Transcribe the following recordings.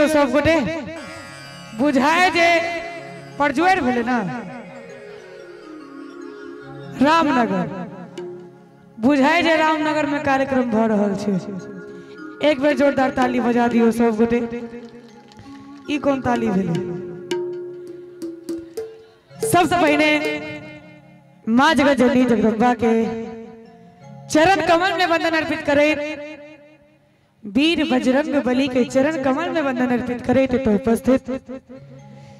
तो सब गोटे बुझाए जे परजुआर भेले ना रामनगर बुझाए जे रामनगर में कार्यक्रम भ रहल छे। एक बेर जोरदार ताली बजा दियो सब गोटे। ई कौन ताली भेले? सबसे पहले माँ जगत जननी जगदम्बा के चरण कमल में वंदन अर्पित करे, वीर बजरंग बली के चरण कमल में वंदन अर्पित करे तो उपस्थित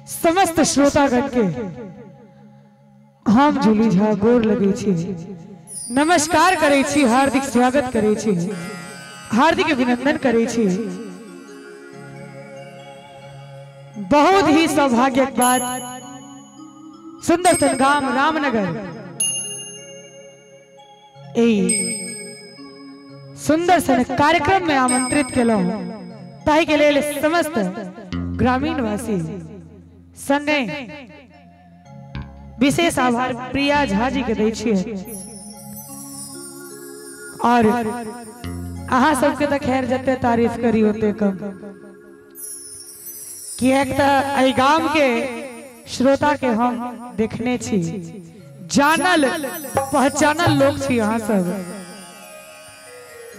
समस्त श्रोतागण के हम जूली झा गोर लगे छी, नमस्कार करे छी, हार्दिक स्वागत करे छी, हार्दिक अभिनंदन करे छी। बहुत ही सौभाग्य की बात, सुंदर संग्राम रामनगर सुंदर सन कार्यक्रम में आमंत्रित केलो ताहि के लेल समस्त ग्रामीण वासी संगे विशेष आभार प्रिया झा जी के दै छियै। और अहाँ सबके तो खैर जते तारीफ करी ओते कम, किएक त गांव के श्रोता के हम देखने छी, जानल पहचानल लोग छी। अहाँ सब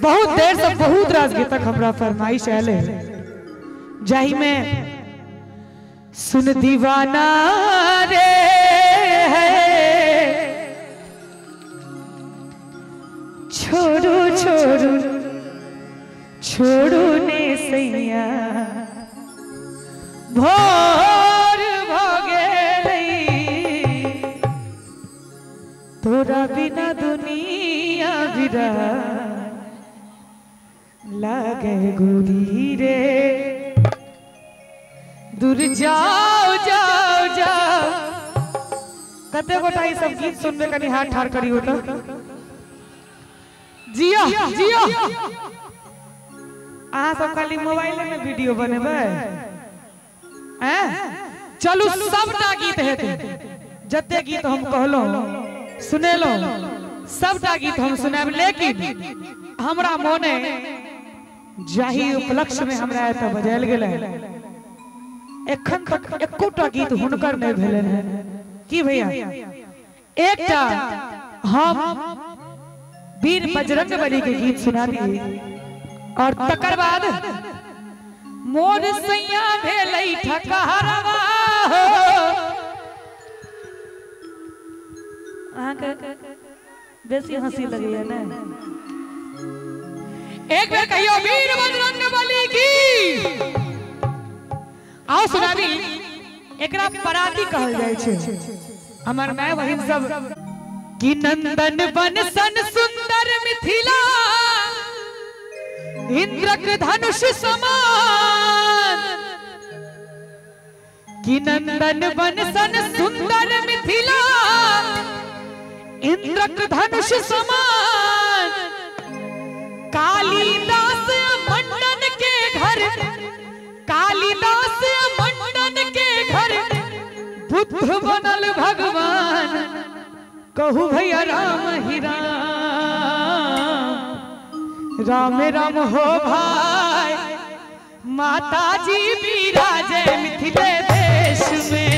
बहुत देर से बहुत रास गीतक हमरा फरमाइश आले, जाहि में सुन दीवाना रे है छोड़ू छोड़ू छोड़ू ने सैया भोर भगे तोरा बिना दुनिया बिरा लागे गोरी रे, दूर जाओ जाओ जाओ। कते गोटा ई सब गीत सुनबे कनी हाथ ठाड़ करी होता। जियो जियो अहाँ सब खाली मोबाइल में वीडियो बनेबे हैं? चलू सबटा गीत हेते, जते गीत हम कहलो सुनेलो सबटा गीत हम सुनाब, लेकिन हमरा मोने जाहि उपलक्ष्य में हमरा एत बजायल गेल एखन तक एकोटा गीत हुनकर नहीं भेले हैं। की भैया एकटा हम वीर बजरंग बली के गीत सुना दिए और तकर बाद मोर सैया भेलै ठकहरवा हो। अहाँ के बेसी हंसी लगैया ना? एक बेर कहियो वीर बजरंग बली की। आओ सुनाबी, एकरा पराती कहल जाय छे। हमर माय बहिन सब कि नंदन बन सन सुंदर मिथिला, इंद्रक धनुष समान, कि नंदन बन सन सुंदर मिथिला, इंद्रक धनुष समान, कालिदास मंडन के घर, कालिदास मंडन के घर बुद्ध बनल भगवान, कहू भैया राम ही राम, राम राम हो भाई, माता जी विराजे मिथिले देश में,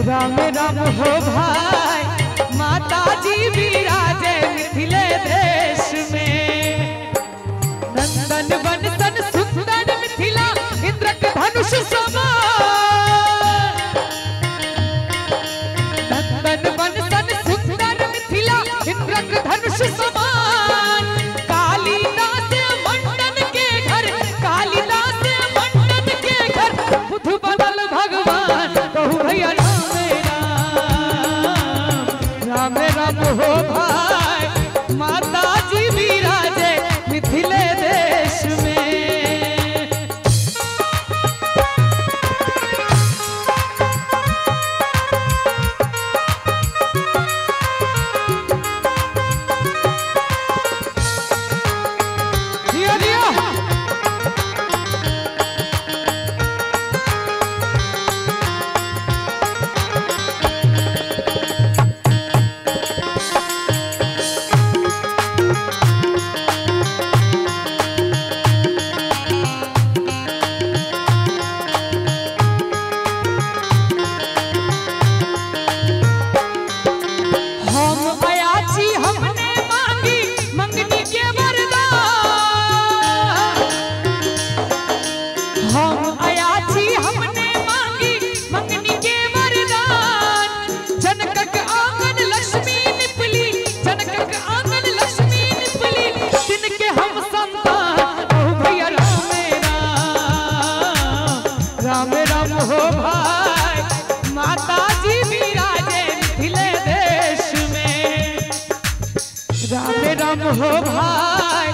राम राम हो भाई, माता जी विराजे मिथिले देश में। नंदन बन सन सुंदर मिथिला, इंद्रक धनुष समान, नंदन बन सन सुंदर मिथिला, इंद्रक धनुष समान, कालिदास मंडन के घर, कालिदास मंडन के घर बुद्ध बनल भगवान, कहू भैया राम राम हो भाई, माता जी विराजे मिथिले देश में। दिया दिया राम राम हो भाई माता जी विराजे मिथिले देश में। राम राम हो भाई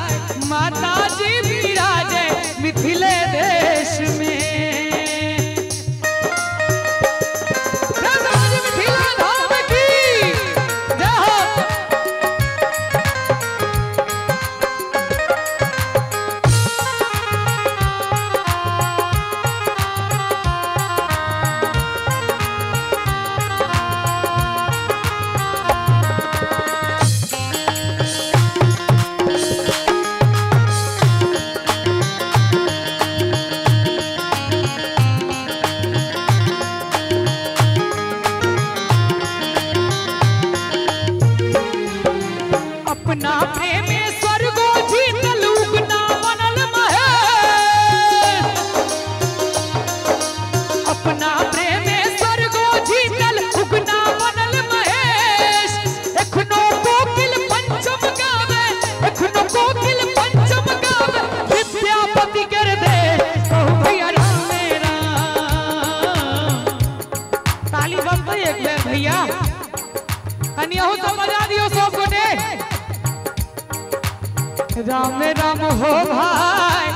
माता जी विराजे मिथिले देश में। अपना प्रेम स्वर्गो जीतल उगना बनल महेश। अपना प्रेम स्वर्गो जीतल उगना बनल महेश। एखनो कोकिल पंचम गावे, एखनो कोकिल पंचम गावे विद्यापति कर दे कहू भैया राम राम। ताली बजते एक बेर भैया कनिया तो बजा दियो सब गोटे। राम राम हो भाई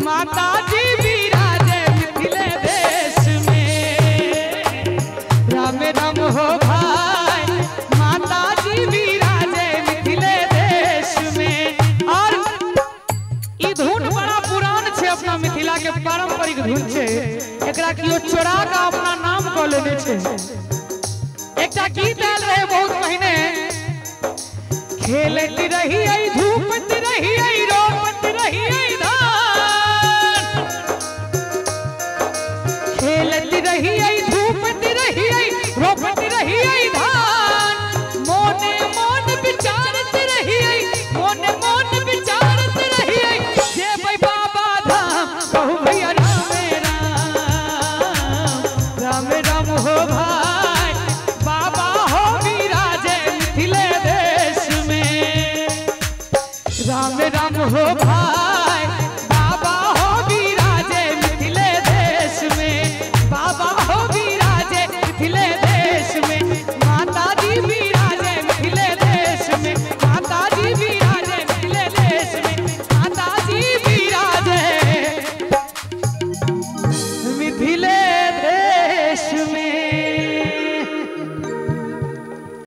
माता जी विराजे मिथिले देश में। राम राम हो भाई माता जी विराजे मिथिले देश में। और ई धुन बड़ा पुरान छे, अपना मिथिला के पारंपरिक धुन छे। एकरा कियो चोरा का अपना नाम क लेने छे। एकटा गीत आयल रहे बहुत महीने, खेलती रही धूपती रही